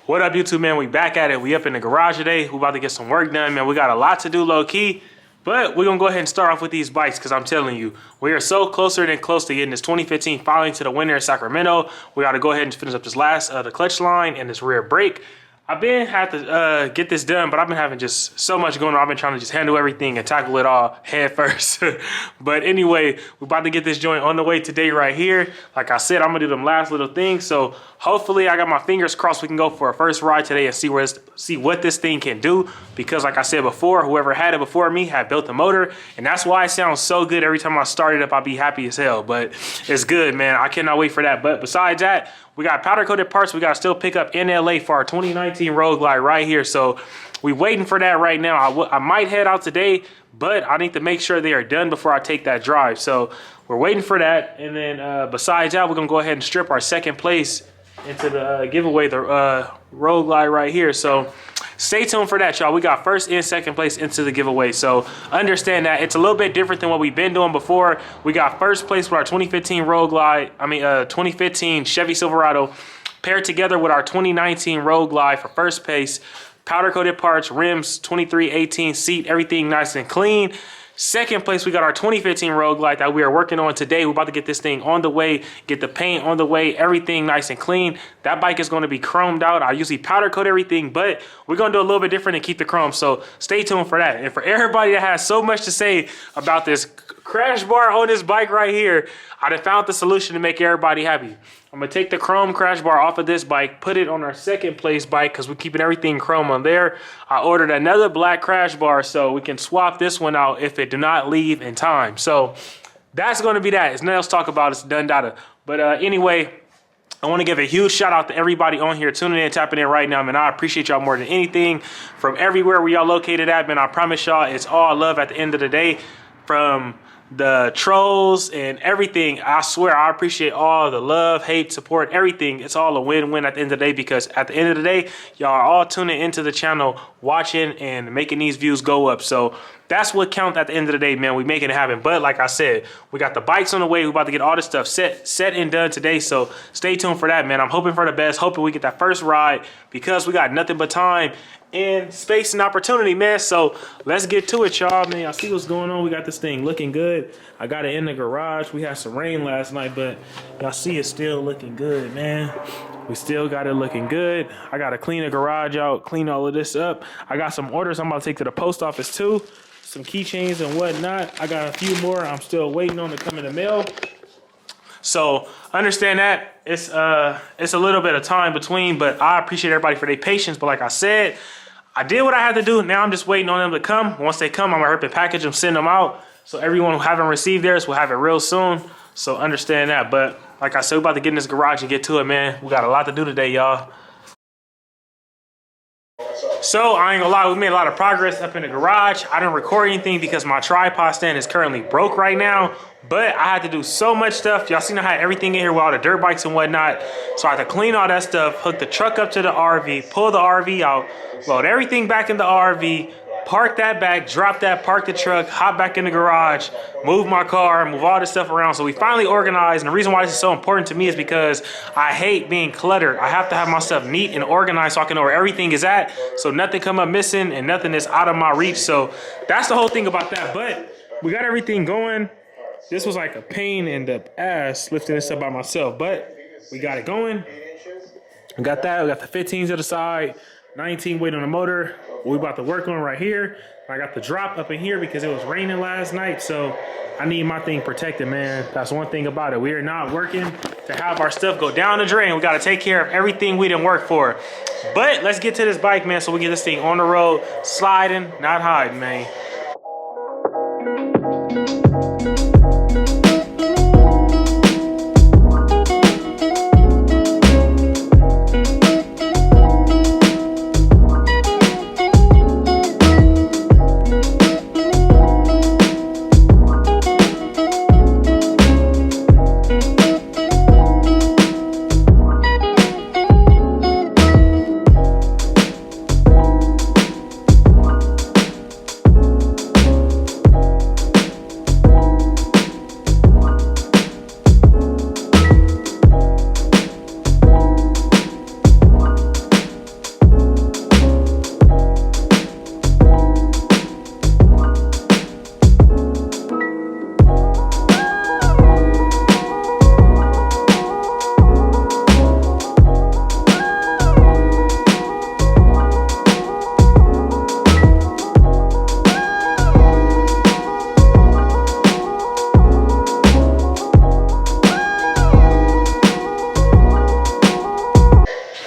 What up, YouTube, man? We back at it. We up in the garage today. We about to get some work done, man. We got a lot to do low-key, but we're going to go ahead and start off with these bikes because I'm telling you, we are so closer than close to getting this 2015 filing to the winner in Sacramento. We got to go ahead and finish up this last, the clutch line and this rear brake. I've been had to get this done, but I've been having just so much going on. I've been trying to just handle everything and tackle it all head first. But anyway, we're about to get this joint on the way today right here. Like I said, I'm gonna do them last little things. So hopefully I got my fingers crossed we can go for a first ride today and see what this thing can do. Because like I said before, whoever had it before me had built the motor, and that's why it sounds so good every time I start it up. I'll be happy as hell, but it's good, man. I cannot wait for that. But besides that, we got powder coated parts we got to still pick up in LA for our 2019 Roadglide right here. So we waiting for that right now. I might head out today, but I need to make sure they are done before I take that drive. So we're waiting for that. And then besides that, we're going to go ahead and strip our second place into the giveaway, the Roadglide right here. So stay tuned for that, y'all. We got first and second place into the giveaway. So understand that it's a little bit different than what we've been doing before. We got first place with our 2015 Roadglide, 2015 Chevy Silverado paired together with our 2019 Roadglide for first place. Powder coated parts, rims, 2318 seat, everything nice and clean. Second place, we got our 2015 Roadglide that we are working on today. We're about to get this thing on the way, get the paint on the way, everything nice and clean. That bike is going to be chromed out. I usually powder coat everything, but we're going to do a little bit different and keep the chrome. So stay tuned for that. And for everybody that has so much to say about this crash bar on this bike right here, I done found the solution to make everybody happy. I'm going to take the chrome crash bar off of this bike, put it on our second place bike because we're keeping everything chrome on there. I ordered another black crash bar so we can swap this one out if it do not leave in time. So that's going to be that. It's nothing else to talk about. It's done data. But anyway, I want to give a huge shout out to everybody on here tuning in, tapping in right now, man. I appreciate y'all more than anything from everywhere where y'all located at, man. I promise y'all it's all love at the end of the day. From the trolls and everything, I swear I appreciate all the love, hate, support, everything. It's all a win-win at the end of the day, because at the end of the day, y'all are all tuning into the channel, watching and making these views go up. So that's what counts at the end of the day, man. We making it happen. But like I said, we got the bikes on the way. We're about to get all this stuff set and done today. So stay tuned for that, man. I'm hoping for the best, hoping we get that first ride, because we got nothing but time and space and opportunity, man. So let's get to it, y'all, man. Y'all see what's going on. We got this thing looking good. I got it in the garage. We had some rain last night, but y'all see it's still looking good, man. We still got it looking good. I got to clean the garage out, clean all of this up. I got some orders I'm about to take to the post office too. Some keychains and whatnot. I got a few more I'm still waiting on to come in the mail. So understand that it's a little bit of time between, but I appreciate everybody for their patience. But like I said, I did what I had to do. Now I'm just waiting on them to come. Once they come, I'm gonna hurry and package them, send them out. So everyone who haven't received theirs will have it real soon. So understand that. But like I said, we're about to get in this garage and get to it, man. We got a lot to do today, y'all. So I ain't gonna lie, we made a lot of progress up in the garage. I didn't record anything because my tripod stand is currently broke right now. But I had to do so much stuff. Y'all seen I had everything in here with all the dirt bikes and whatnot. So I had to clean all that stuff, hook the truck up to the RV, pull the RV out, load everything back in the RV, park that back, drop that, park the truck, hop back in the garage, move my car, move all this stuff around. So we finally organized. And the reason why this is so important to me is because I hate being cluttered. I have to have my stuff neat and organized so I can know where everything is at, so nothing come up missing and nothing is out of my reach. So that's the whole thing about that. But we got everything going. This was like a pain in the ass lifting this up by myself, but we got it going. We got that. We got the 15s to the side, 19 weight on the motor. We about to work on right here. I got the drop up in here because it was raining last night, so I need my thing protected, man. That's one thing about it. We are not working to have our stuff go down the drain. We got to take care of everything we didn't work for. But let's get to this bike, man, so we get this thing on the road, sliding, not hiding, man.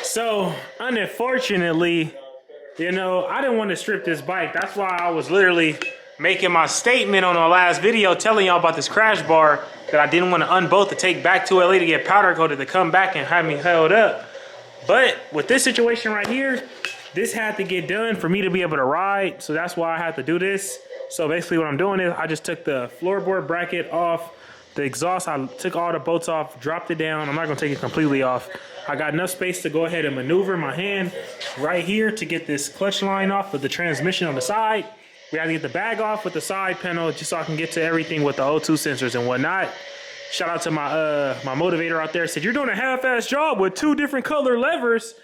So, unfortunately, you know, I didn't want to strip this bike. That's why I was literally making my statement on our last video telling y'all about this crash bar that I didn't want to unbolt to take back to LA to get powder coated to come back and have me held up. But with this situation right here, this had to get done for me to be able to ride. So that's why I had to do this. So basically what I'm doing is I just took the floorboard bracket off, the exhaust, I took all the bolts off, dropped it down. I'm not gonna take it completely off. I got enough space to go ahead and maneuver my hand right here to get this clutch line off of the transmission on the side. We had to get the bag off with the side panel just so I can get to everything with the O2 sensors and whatnot. Shout out to my my motivator out there. Said, you're doing a half-ass job with 2 different color levers.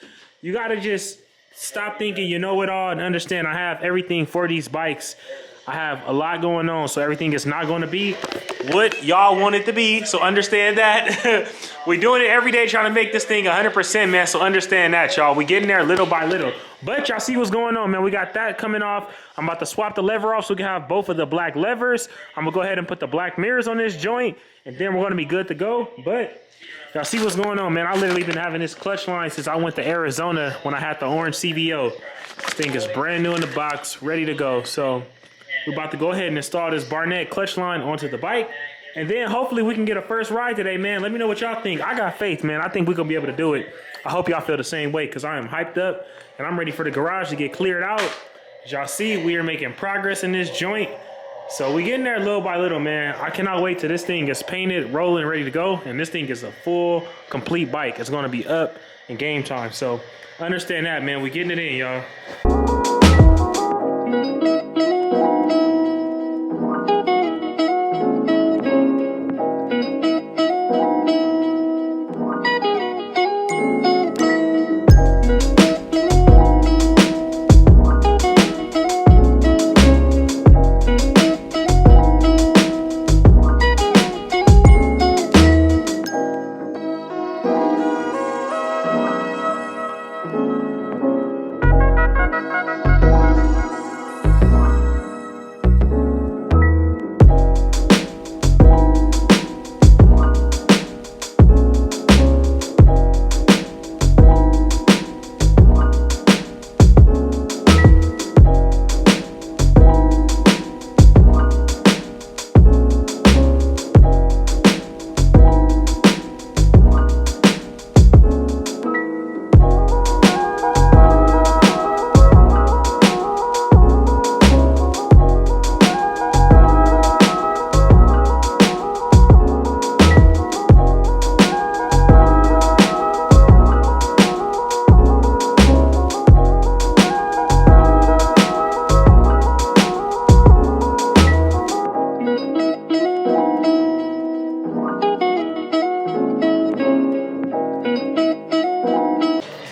You gotta just stop thinking you know it all and understand I have everything for these bikes. I have a lot going on, so everything is not going to be what y'all want it to be. So understand that. We're doing it every day trying to make this thing 100%, man. So understand that, y'all. We getting there little by little. But y'all see what's going on, man. We got that coming off. I'm about to swap the lever off so we can have both of the black levers. I'm going to go ahead and put the black mirrors on this joint, and then we're going to be good to go. But y'all see what's going on, man. I literally been having this clutch line since I went to Arizona when I had the orange CVO. This thing is brand new in the box, ready to go. So we're about to go ahead and install this Barnett clutch line onto the bike. And then hopefully we can get a first ride today, man. Let me know what y'all think. I got faith, man. I think we're going to be able to do it. I hope y'all feel the same way because I am hyped up and I'm ready for the garage to get cleared out. As y'all see, we are making progress in this joint. So we getting there little by little, man. I cannot wait till this thing is painted, rolling, ready to go. And this thing is a full, complete bike. It's going to be up in game time. So understand that, man. We getting it in, y'all.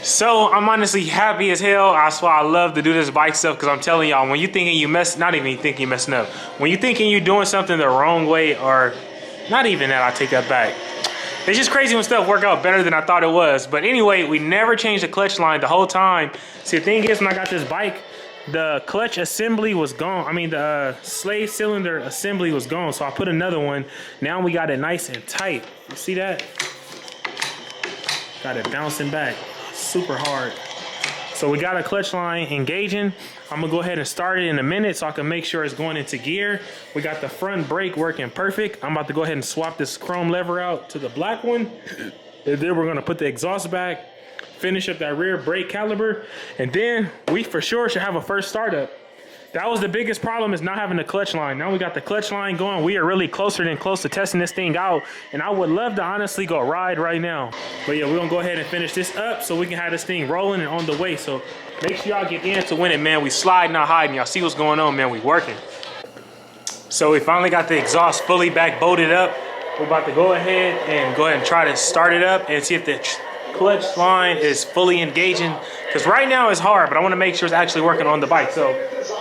So I'm honestly happy as hell. That's why I love to do this bike stuff, because I'm telling y'all, when you thinking you not even thinking you messing up, when you thinking you doing something the wrong way, or not even that, I take that back. It's just crazy when stuff work out better than I thought it was. But anyway, we never changed the clutch line the whole time. See, the thing is, when I got this bike, the clutch assembly was gone. I mean, the slave cylinder assembly was gone. So I put another one. Now we got it nice and tight. You see that? Got it bouncing back super hard. So we got a clutch line engaging. I'm gonna go ahead and start it in a minute so I can make sure it's going into gear. We got the front brake working perfect. I'm about to go ahead and swap this chrome lever out to the black one. And then we're gonna put the exhaust back, finish up that rear brake caliper, and then we for sure should have a first startup. That was the biggest problem, is not having the clutch line. Now we got the clutch line going. We are really closer than close to testing this thing out. And I would love to honestly go ride right now. But yeah, we're gonna go ahead and finish this up so we can have this thing rolling and on the way. So make sure y'all get in to win it, man. We sliding, not hiding. Y'all see what's going on, man. We working. So we finally got the exhaust fully back bolted up. We're about to go ahead and try to start it up and see if the clutch line is fully engaging. Because right now it's hard, but I want to make sure it's actually working on the bike. So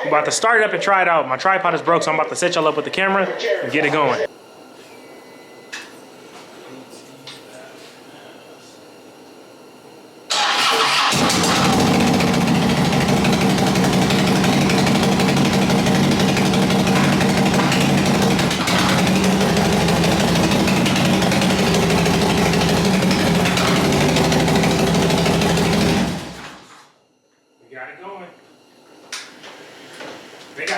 we're about to start it up and try it out. My tripod is broke, so I'm about to set y'all up with the camera and get it going.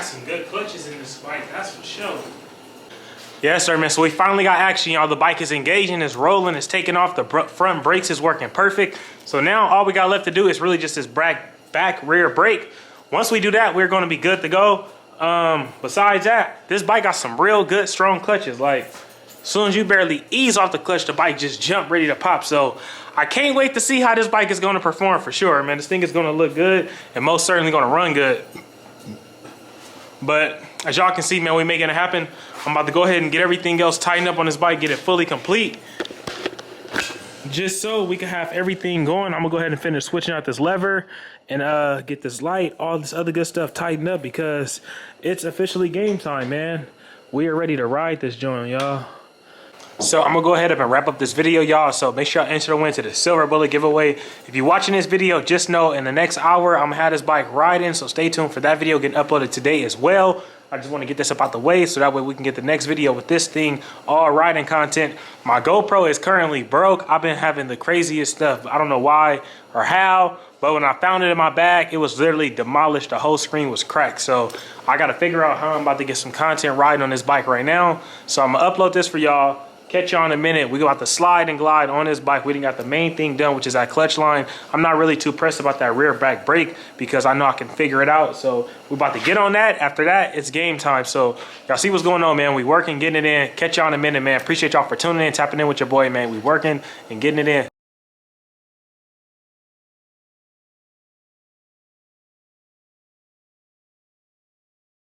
got some good clutches in this bike, that's for sure. Yes, sir, man. So we finally got action, y'all. The bike is engaging, it's rolling, it's taking off. The front brakes is working perfect. So now all we got left to do is really just this back rear brake. Once we do that, we're going to be good to go. Besides that, this bike got some real good, strong clutches. Like, as soon as you barely ease off the clutch, the bike just jump ready to pop. So I can't wait to see how this bike is going to perform for sure, man. This thing is going to look good and most certainly going to run good. But as y'all can see, man, we're making it happen. I'm about to go ahead and get everything else tightened up on this bike, get it fully complete. Just so we can have everything going, I'm gonna go ahead and finish switching out this lever and get this light, all this other good stuff tightened up because it's officially game time, man. We are ready to ride this joint, y'all. So I'm gonna go ahead and wrap up this video, y'all. So make sure y'all enter to win to the Silver Bullet giveaway. If you're watching this video, just know in the next hour, I'm gonna have this bike riding. So stay tuned for that video getting uploaded today as well. I just want to get this up out the way so that way we can get the next video with this thing, all riding content. My GoPro is currently broke. I've been having the craziest stuff. I don't know why or how, but when I found it in my bag, it was literally demolished. The whole screen was cracked. So I got to figure out how I'm about to get some content riding on this bike right now. So I'm going to upload this for y'all. Catch y'all in a minute. We got the slide and glide on this bike. We didn't got the main thing done, which is that clutch line. I'm not really too pressed about that rear back brake because I know I can figure it out. So we're about to get on that. After that, it's game time. So y'all see what's going on, man. We working, getting it in. Catch y'all in a minute, man. Appreciate y'all for tuning in, tapping in with your boy, man. We working and getting it in.